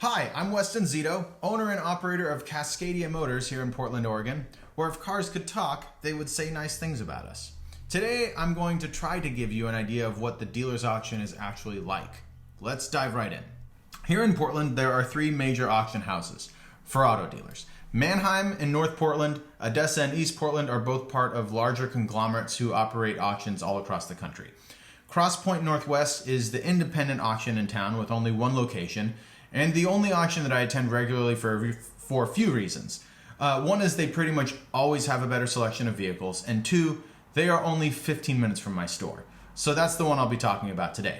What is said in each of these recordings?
Hi, I'm Weston Zito, owner and operator of Cascadia Motors here in Portland, Oregon, where if cars could talk, they would say nice things about us. Today, I'm going to try to give you an idea of what the dealer's auction is actually like. Let's dive right in. Here in Portland, there are three major auction houses for auto dealers. Manheim in North Portland, Odessa and East Portland are both part of larger conglomerates who operate auctions all across the country. Cross Point Northwest is the independent auction in town with only one location, and the only auction that I attend regularly for a few reasons. One is they pretty much always have a better selection of vehicles, and two, they are only 15 minutes from my store. So that's the one I'll be talking about today.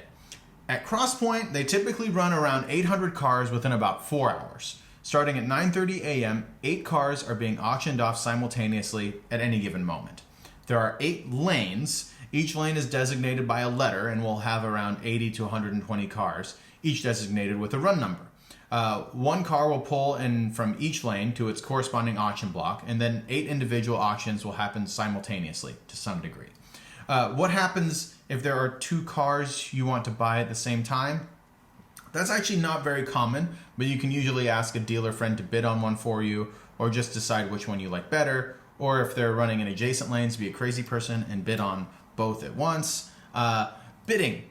At Cross Point, they typically run around 800 cars within about 4 hours. Starting at 9:30 a.m., 8 cars are being auctioned off simultaneously at any given moment. There are 8 lanes. Each lane is designated by a letter and will have around 80 to 120 cars, each designated with a run number. One car will pull in from each lane to its corresponding auction block, and then 8 individual auctions will happen simultaneously to some degree. What happens if there are 2 cars you want to buy at the same time? That's actually not very common, but you can usually ask a dealer friend to bid on one for you, or just decide which one you like better, or if they're running in adjacent lanes, be a crazy person and bid on both at once. Bidding.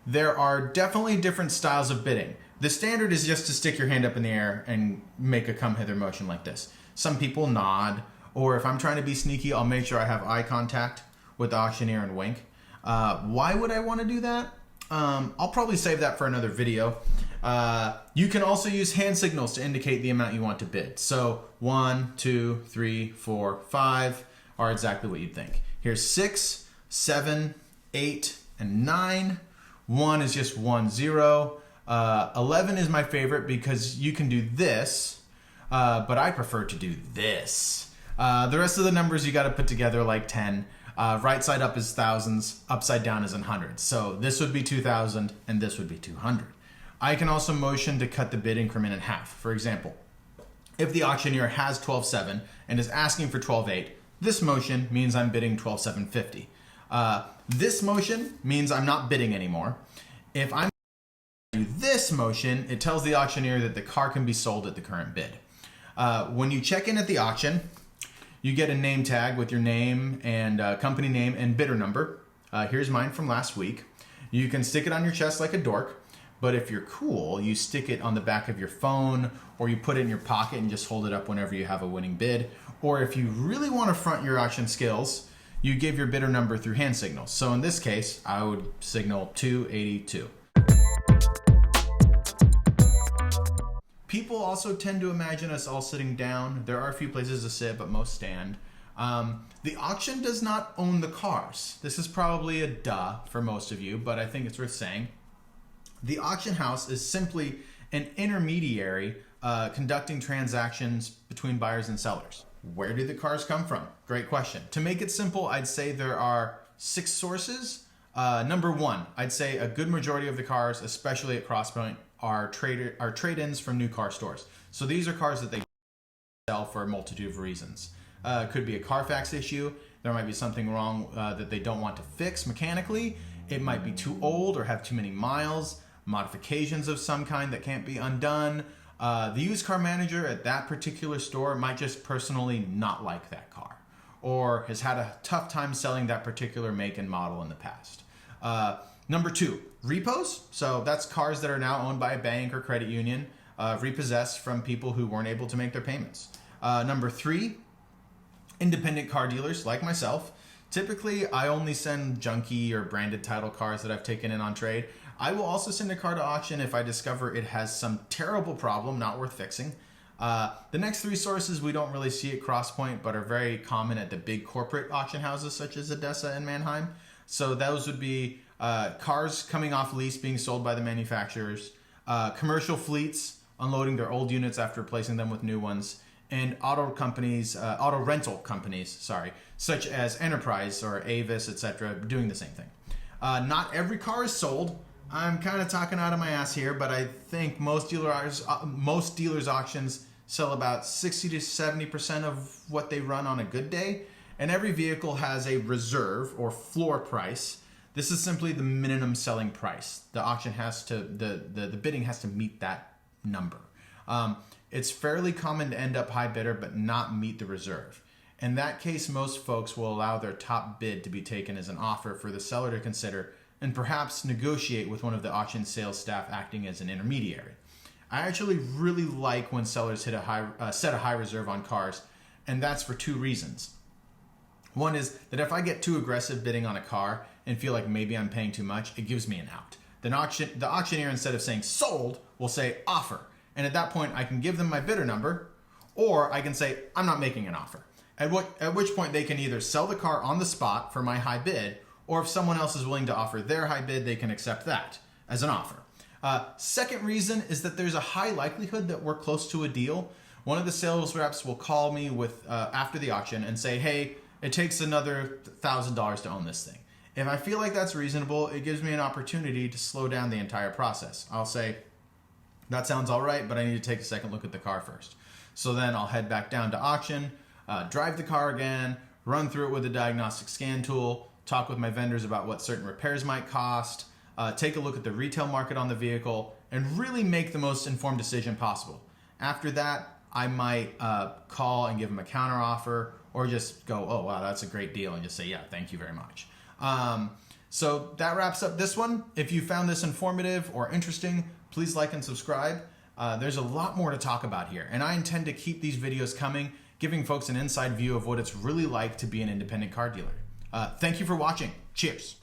There are definitely different styles of bidding. The standard is just to stick your hand up in the air and make a come hither motion like this. Some people nod, or if I'm trying to be sneaky, I'll make sure I have eye contact with the auctioneer and wink. Why would I want to do that? I'll probably save that for another video. You can also use hand signals to indicate the amount you want to bid. So 1, 2, 3, 4, 5 are exactly what you'd think. Here's 6, 7, 8, and 9. 1 is just 1, 0. 11 is my favorite because you can do this, but I prefer to do this. The rest of the numbers you got to put together like 10. Right side up is thousands, upside down is in hundreds. So this would be 2,000 and this would be 200. I can also motion to cut the bid increment in half. For example, if the auctioneer has 12,700 and is asking for 12,800, this motion means I'm bidding 12,750. This motion means I'm not bidding anymore. If I'm do this motion, it tells the auctioneer that the car can be sold at the current bid. When you check in at the auction, you get a name tag with your name and company name and bidder number. Here's mine from last week. You can stick it on your chest like a dork, but if you're cool, you stick it on the back of your phone, or you put it in your pocket and just hold it up whenever you have a winning bid. Or if you really want to front your auction skills, you give your bidder number through hand signals. So in this case, I would signal 282. People also tend to imagine us all sitting down. There are a few places to sit, but most stand. The auction does not own the cars. This is probably a duh for most of you, but I think it's worth saying. The auction house is simply an intermediary conducting transactions between buyers and sellers. Where do the cars come from? Great question. To make it simple, I'd say there are 6 sources. Number 1, I'd say a good majority of the cars, especially at Crosspoint, are trade-ins from new car stores. So these are cars that they sell for a multitude of reasons. It could be a Carfax issue. There might be something wrong that they don't want to fix mechanically. It might be too old or have too many miles, modifications of some kind that can't be undone. The used car manager at that particular store might just personally not like that car, or has had a tough time selling that particular make and model in the past. Number 2, repos. So that's cars that are now owned by a bank or credit union, repossessed from people who weren't able to make their payments. Number 3, independent car dealers like myself. Typically, I only send junky or branded title cars that I've taken in on trade. I will also send a car to auction if I discover it has some terrible problem not worth fixing. The next 3 sources we don't really see at Crosspoint, but are very common at the big corporate auction houses such as Odessa and Manheim. So those would be cars coming off lease being sold by the manufacturers, commercial fleets unloading their old units after replacing them with new ones, and auto rental companies, such as Enterprise or Avis, etc., doing the same thing. Not every car is sold. I'm kind of talking out of my ass here, but I think most dealers' auctions sell about 60 to 70% of what they run on a good day, and every vehicle has a reserve or floor price. This is simply the minimum selling price. The auction has to, the bidding has to meet that number. It's fairly common to end up high bidder but not meet the reserve. In that case, most folks will allow their top bid to be taken as an offer for the seller to consider and perhaps negotiate with one of the auction sales staff acting as an intermediary. I actually really like when sellers set a high reserve on cars, and that's for two reasons. One is that if I get too aggressive bidding on a car and feel like maybe I'm paying too much, it gives me an out. The auctioneer, instead of saying sold, will say offer. And at that point, I can give them my bidder number, or I can say I'm not making an offer. At which point they can either sell the car on the spot for my high bid, or if someone else is willing to offer their high bid, they can accept that as an offer. Second reason is that there's a high likelihood that we're close to a deal. One of the sales reps will call me after the auction and say, hey, it takes another $1,000 to own this thing. If I feel like that's reasonable, it gives me an opportunity to slow down the entire process. I'll say, that sounds all right, but I need to take a second look at the car first. So then I'll head back down to auction, drive the car again, run through it with a diagnostic scan tool, talk with my vendors about what certain repairs might cost, take a look at the retail market on the vehicle, and really make the most informed decision possible. After that, I might call and give them a counter offer, or just go, oh, wow, that's a great deal, and just say, yeah, thank you very much. So that wraps up this one. If you found this informative or interesting, please like and subscribe. There's a lot more to talk about here, and I intend to keep these videos coming, giving folks an inside view of what it's really like to be an independent car dealer. Thank you for watching. Cheers.